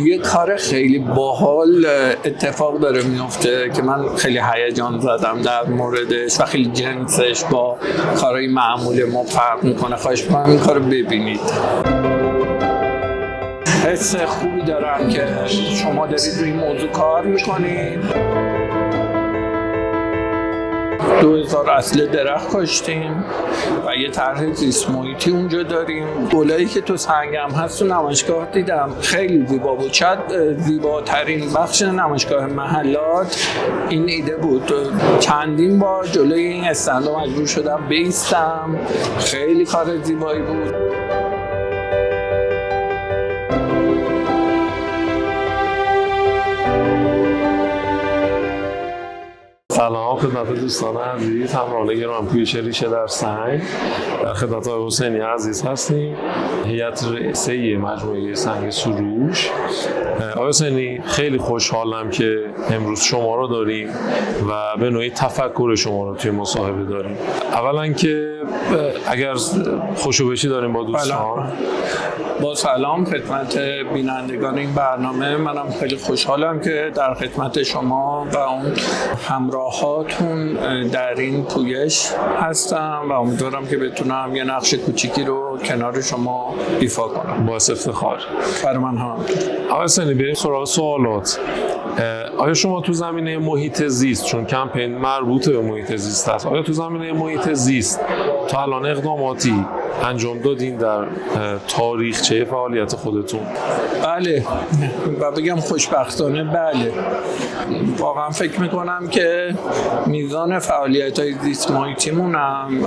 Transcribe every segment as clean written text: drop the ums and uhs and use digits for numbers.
یه کار خیلی باحال اتفاق داره میفته که من خیلی هیجان زدم در موردش و خیلی جنسش با کارهای معمول ما فرق میکنه. خواهش میکنم این کار رو ببینید. حس خوبی دارم که شما دارید روی این موضوع کار میکنید. 2000 اصل درخت کاشتیم و یه طرح زیست محیطی اونجا داریم. گلایی که تو سنگم هست تو نمایشگاه دیدم، خیلی زیبا بود. شاید زیباترین بخش نمایشگاه محلات این ایده بود. چندین بار جلوی این استندا مجبور شدم بایستم، خیلی کار زیبایی بود. سلام خدمت دوستان عزیز، همراهان گرامی پویش ریشه در سنگ. در خدمت آقای حسینی عزیز هستیم، هیئت رئیسه مجموعه سنگ سروش. آقای حسینی، خیلی خوشحالم که امروز شما رو داریم و به نوعی تفکر شما رو توی مصاحبه داریم. اولا که اگر خوشوبشی داریم با دوستان. با سلام خدمت بینندگان این برنامه. منم خیلی خوشحالم که در خدمت شما و اون همراهاتون در این پویش هستم و امیدوارم که بتونم یه نقش کوچیکی رو کنار شما ایفا کنم. باعث افتخار برای من هم. آقای حسینی، بریم سراغ سوالات. آیا شما تو زمینه محیط زیست، چون کمپین مربوط به محیط زیست است، آیا تو زمینه محیط زیست تا الان اقداماتی انجام دادین در تاریخچه فعالیت خودتون؟ بله، و بگم خوشبختانه بله. واقعا فکر میکنم که میزان فعالیت‌های زیست محیطیمون هم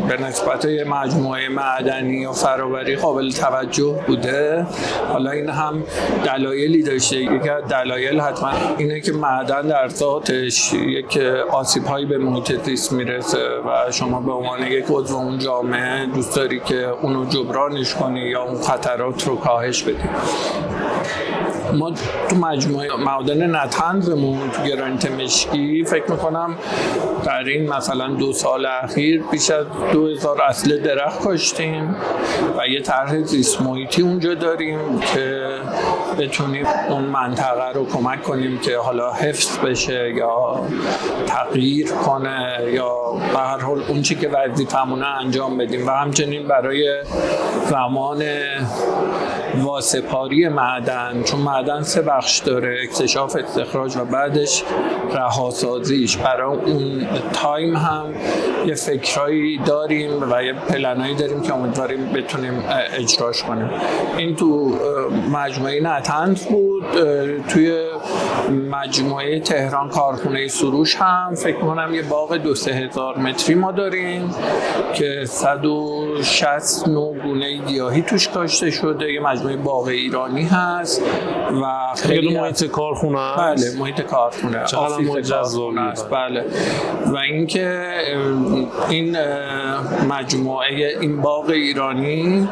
به نسبت مجموعه معدنی و فرآوری قابل توجه بوده. حالا این هم دلایلی داشته. یکی از دلایل حتما اینه که معدن در ذاتش یک آسیب‌هایی به محیط زیست میرسه و شما به عنوان یک عضو اون جامعه دوست داری که اونو جبرانش کنی یا اون خطرات رو کاهش بدی. ما تو مجموعه معادن نطنزمون تو گرانیت مشکی فکر میکنم در این مثلا 2 سال اخیر بیش از 2000 اصل درخت کاشتیم و یه طرح زیست محیطی اونجا داریم که بتونیم اون منطقه رو کمک کنیم که حالا حفظ بشه یا تغییر کنه یا به هر حال اون چی که وظیفه‌مونه انجام بدیم. و همچنین برای زمان واسپاری معدن، چون معدن 3 بخش داره: اکتشاف، استخراج و بعدش رهاسازیش، برای اون تایم هم یه فکرایی داریم و یه پلنایی داریم که امیدواریم بتونیم اجراش کنیم. این تو مجموعه نطنز بود. توی مجموعه تهران کارخونه سروش هم فکر کنم یه باغ 2-3 هزار متری ما داریم که 160 نوع گونه گیاهی توش کاشته شده. یه مجموعه باغ ایرانی هست و خیلی محیط کارخونه است. بله، محیط کارخونه است. بله. و اینکه این مجموعه این باغ ایرانی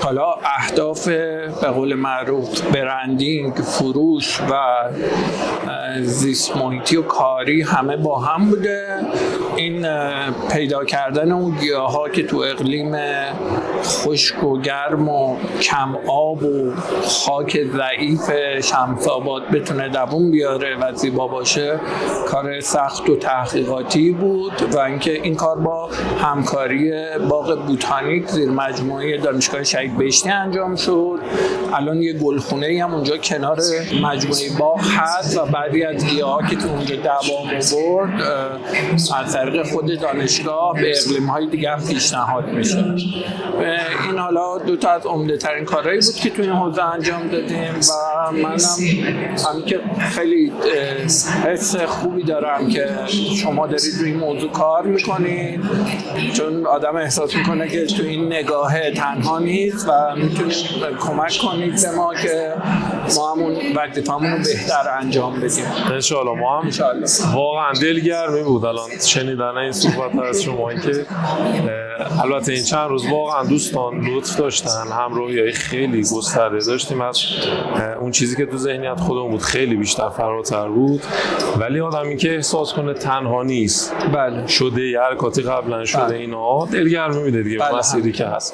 حالا اهداف به قول معروف برندینگ، فروش و زیست محیطی و کاری همه با هم بوده. این پیدا کردن اون گیاها که تو اقلیم خشک و گرم و کم آب و خاک ضعیف شمس‌آباد بتونه دووم بیاره و زیبا باشه کار سخت و تحقیقاتی بود. و اینکه این کار با همکاری باغ بوتانیک زیر مجموعه دانشگاه شهید بهشتی انجام شد. الان یه گلخونه‌ای هم اونجا کنار مجموعه باغ هست و بعضی از گیاها که تو اونجا دوام آورد از طریق خود دانشگاه به اقلیم‌های دیگه هم پیشنهاد میشه. این حالا 2 تا از عمده‌ترین کارهایی بود که تو این حوزه انجام دادیم و منم همین که خیلی حس خوبی دارم که شما دارید روی این موضوع کار میکنید، چون آدم احساس میکنه که تو این نگاه تنها نیست و میتونید کمک کنید به ما که ما همون وظیفه‌مون رو بهتر انجام بدیم. انشاءالله. ما هم واقعا دلگرمی بود الان شنیدن این صحبت از شما که البته این چند روز واقعا دوستان لطف داشتن، همراهی‌های خیلی گسترده داشتیم. از اون چیزی که تو ذهنیت خودمون بود خیلی بیشتر فراتر بود، ولی آدمی که احساس کنه تنها نیست. بله. شده یه حرکاتی قبلا شده. بله. اینا دلگرمی میده دیگه. مسیری که هست.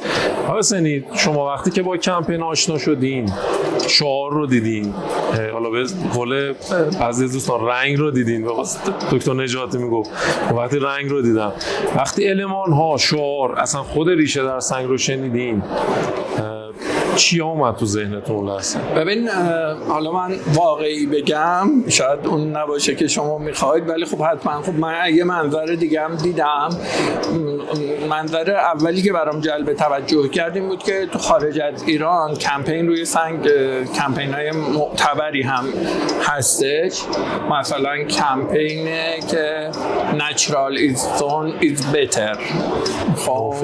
حسینی، شما وقتی که با کمپین آشنا شدین، شعار رو دیدین، حالا به قول بعضی دوستان رنگ رو دیدین، دکتر نجاتی میگفت وقتی رنگ رو دیدم، وقتی المان ها شعار اصلا خود ریشه در سنگ رو شنیدین، چی اومد تو ذهنتون لحظه؟ ببین حالا من واقعی بگم شاید اون نباشه که شما میخواید، ولی خب حتما خب من یه منظر دیگه هم دیدم. منظر اولی که برام جلب توجه کرد این بود که تو خارج از ایران کمپین روی سنگ، کمپین های معتبری هم هستش، مثلا کمپین که natural is stone is better، خب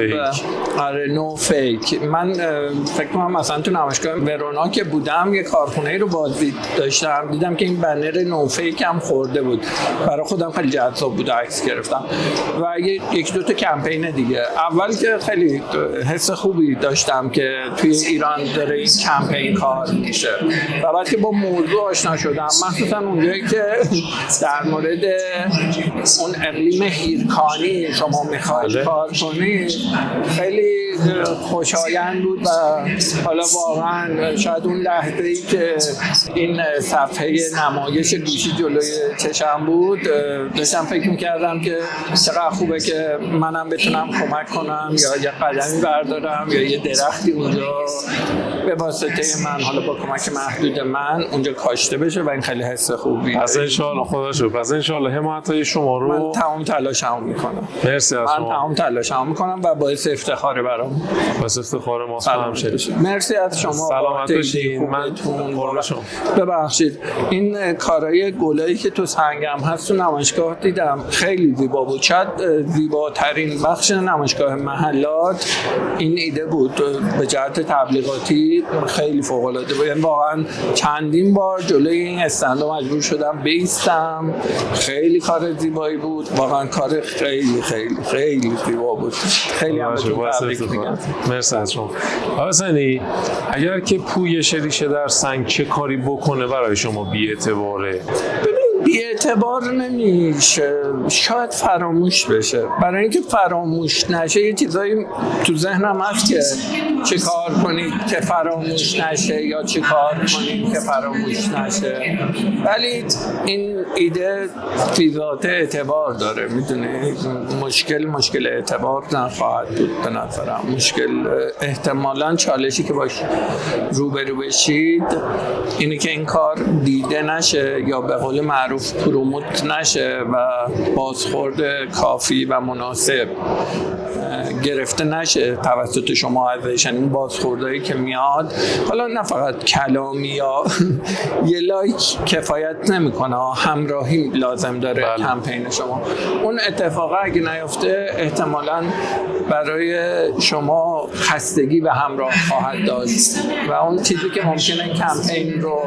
آره نو فیک. من فکر کنم مثلا تو نمایشگاه ورونا که بودم یه کارخونه رو بازدید داشتم، دیدم که این بنر نو فیک هم خورده بود، برای خودم خیلی جذاب بود، عکس گرفتم. و یک دو تا کمپین دیگه. اول که خیلی حس خوبی داشتم که توی ایران داره این کمپین کار میشه، و بعد که با موضوع آشنا شدم، مخصوصا اونجایی که در مورد اون اقلیم هیرکانی شما میخواید کار کنید، خیلی خوشایند بود. و حالا واقعا شاید اون لحظه‌ای که این صفحه نمایش گوشی جلوی چشم بود، داشتم فکر می‌کردم که چقدر خوبه که منم بتونم کمک کنم، یا یه قدمی بردارم، یا یه درختی اونجا به واسطه من، حالا با کمک محدود من، اونجا کاشته بشه، و این خیلی حس خوبی. پس انشالله خدا شکر، پس انشالله حمایتای شما رو من تمام تلاشمو میکنم. مرسی از شما. من تمام تلاشمو میکنم و باعث افتخاره برام. باعث افتخار ماست همچنین. مرسی از شما. سلامت باشین. من قربان شما. ببخشید این کارهای گلایی که تو سنگم هست تو نمایشگاه دیدم، خیلی زیبا بود. شاید زیباترین بخش نمایشگاه محلات این ایده بود، به جهت تبلیغاتی خیلی فوق العاده بود. یعنی واقعا چندین بار جلوی این استندا مجبور شدم بیستم، خیلی کار زیبایی بود، واقعا کار خیلی خیلی خیلی زیبا بود. خیلی هم بهتون تبریک میگم. مرسی از شما. حسینی، اگر که پویش ریشه در سنگ چه کاری بکنه برای شما بی‌اعتباره؟ بی‌اعتبار نمیشه، شاید فراموش بشه. برای اینکه فراموش نشه یه چیزایی تو ذهنم هست که چه کار کنید که فراموش نشه، یا چه کار کنید که فراموش نشه، ولی این ایده فی ذات اعتبار داره. میدونی مشکل اعتبار نخواهد بود به نظرم. مشکل احتمالاً چالشی که باش روبرو بشید اینه که این کار دیده نشه، یا به قول معروف پروموت نشه و بازخورد کافی و مناسب گرفته نشه توسط شما ازش. این بازخوردایی که میاد، حالا نه فقط کلامی یا یه لایک کفایت نمیکنه، همراهی لازم داره کمپین شما. اون اتفاق اگه نیفته احتمالاً برای شما خستگی به همراه خواهد داشت، و اون چیزی که ممکنه این کمپین رو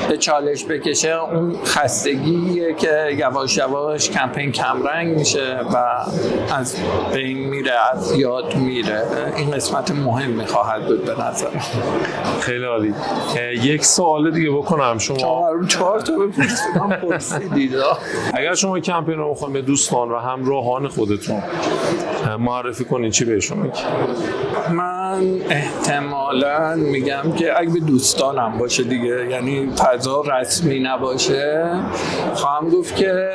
به چالش بکشه اون خستگیه که یواش یواش کمپین کمرنگ میشه و از بین میره، از یاد میره. این قسمت مهمی خواهد بود به نظرم. خیلی عالی. یک سوال دیگه بکنم. شما 4 تا پرسیدید. اگر شما کمپین رو بخواید به دوستان و همراهان خودتون معرفی کنین چی بهشون میگی؟ من احتمالاً میگم که اگه به دوستانم باشه دیگه، یعنی فضا رسمی نباشه، خواهم گفت که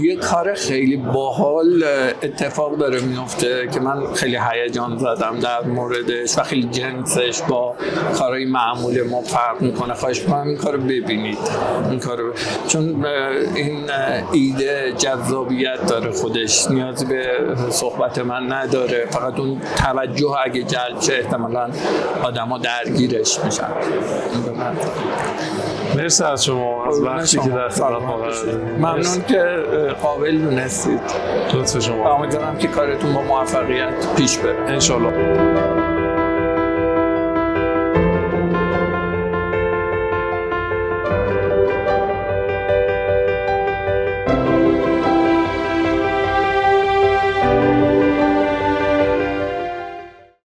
یه کار خیلی باحال اتفاق داره میفته که من خیلی هیجان زدم در موردش و خیلی جنسش با کارهای معمول ما فرق میکنه. خواهش میکنم این کارو ببینید، این کارو، چون این ایده جذابیت داره، خودش نیازی به صحبت من نداره، فقط اون توجه اگه جلب شه احتمالاً آدما درگیرش میشن. مرسی از شما، از وقتی که در خدمت ما قرار دادید. ممنون که قابل دونستید. لطف شما. امیدوارم که کارتون با موفقیت پیش بره. انشالله.